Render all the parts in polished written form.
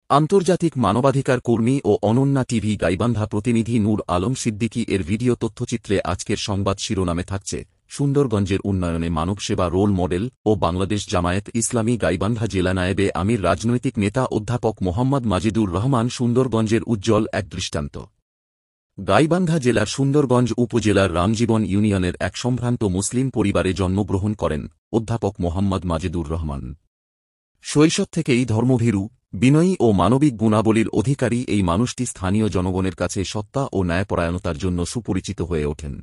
আন্তর্জাতিক মানবাধিকার কর্মী ও অনন্যা টিভি গাইবান্ধা প্রতিনিধি নূর আলম সিদ্দিকী এর ভিডিও তথ্যচিত্রে আজকের সংবাদ শিরোনামে থাকছে সুন্দরগঞ্জের উন্নয়নে মানবসেবা রোল মডেল ও বাংলাদেশ জামায়াত ইসলামী গাইবান্ধা জেলা নায়েবে আমির রাজনৈতিক নেতা অধ্যাপক মোহাম্মদ মাজিদুর রহমান সুন্দরগঞ্জের উজ্জ্বল এক দৃষ্টান্ত। গাইবান্ধা জেলার সুন্দরগঞ্জ উপজেলার রামজীবন ইউনিয়নের এক সম্ভ্রান্ত মুসলিম পরিবারে জন্মগ্রহণ করেন অধ্যাপক মোহাম্মদ মাজিদুর রহমান। শৈশব থেকেই ধর্মভীরু, বিনয়ী ও মানবিক গুণাবলীর অধিকারী এই মানুষটি স্থানীয় জনগণের কাছে সত্তা ও ন্যায়পরায়ণতার জন্য সুপরিচিত হয়ে ওঠেন।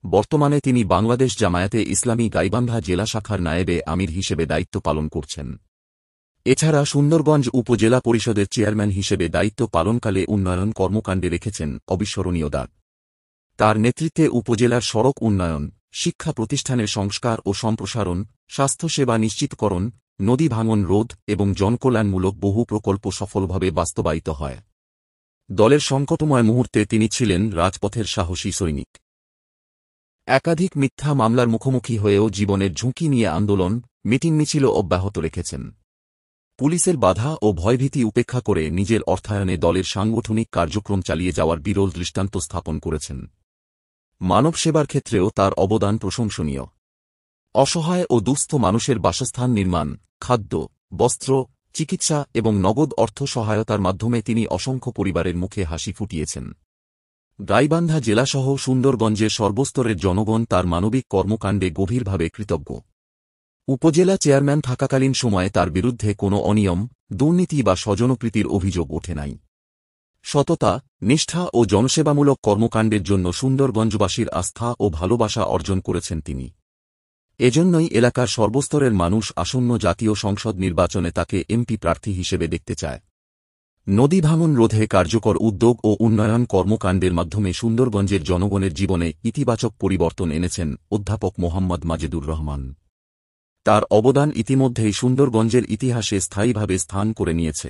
বর্তমানে তিনি বাংলাদেশ জামায়াতে ইসলামী গাইবান্ধা জেলা শাখার নায়েবে আমির হিসেবে দায়িত্ব পালন করছেন। এছাড়া সুন্দরগঞ্জ উপজেলা পরিষদের চেয়ারম্যান হিসেবে দায়িত্ব পালনকালে উন্নয়ন কর্মকাণ্ডে রেখেছেন অবিস্মরণীয় দাগ। তার নেতৃত্বে উপজেলার সড়ক উন্নয়ন, শিক্ষা প্রতিষ্ঠানের সংস্কার ও সম্প্রসারণ, স্বাস্থ্যসেবা নিশ্চিতকরণ, নদী ভাঙন রোধ এবং জনকল্যাণমূলক বহু প্রকল্প সফলভাবে বাস্তবায়িত হয়। দলের সংকটময় মুহূর্তে তিনি ছিলেন রাজপথের সাহসী সৈনিক। একাধিক মিথ্যা মামলার মুখোমুখি হয়েও জীবনের ঝুঁকি নিয়ে আন্দোলন, মিটিং মিছিল অব্যাহত রেখেছেন। পুলিশের বাধা ও ভয়ভীতি উপেক্ষা করে নিজের অর্থায়নে দলের সাংগঠনিক কার্যক্রম চালিয়ে যাওয়ার বিরল দৃষ্টান্ত স্থাপন করেছেন। মানব সেবার ক্ষেত্রেও তার অবদান প্রশংসনীয়। অসহায় ও দুস্থ মানুষের বাসস্থান নির্মাণ, খাদ্য, বস্ত্র, চিকিৎসা এবং নগদ অর্থ সহায়তার মাধ্যমে তিনি অসংখ্য পরিবারের মুখে হাসি ফুটিয়েছেন। গাইবান্ধা জেলাসহ সুন্দরগঞ্জের সর্বস্তরের জনগণ তার মানবিক কর্মকাণ্ডে গভীরভাবে কৃতজ্ঞ। উপজেলা চেয়ারম্যান থাকাকালীন সময়ে তার বিরুদ্ধে কোনো অনিয়ম, দুর্নীতি বা স্বজনপ্রীতির অভিযোগ ওঠে নাই। সততা, নিষ্ঠা ও জনসেবামূলক কর্মকাণ্ডের জন্য সুন্দরগঞ্জবাসীর আস্থা ও ভালোবাসা অর্জন করেছেন তিনি। এজন্যই এলাকার সর্বস্তরের মানুষ আসন্ন জাতীয় সংসদ নির্বাচনে তাকে এমপি প্রার্থী হিসেবে দেখতে চায়। নদী ভাঙন রোধে কার্যকর উদ্যোগ ও উন্নয়ন কর্মকাণ্ডের মাধ্যমে সুন্দরগঞ্জের জনগণের জীবনে ইতিবাচক পরিবর্তন এনেছেন অধ্যাপক মোহাম্মদ মাজিদুর রহমান। তার অবদান ইতিমধ্যেই সুন্দরগঞ্জের ইতিহাসে স্থায়ীভাবে স্থান করে নিয়েছে।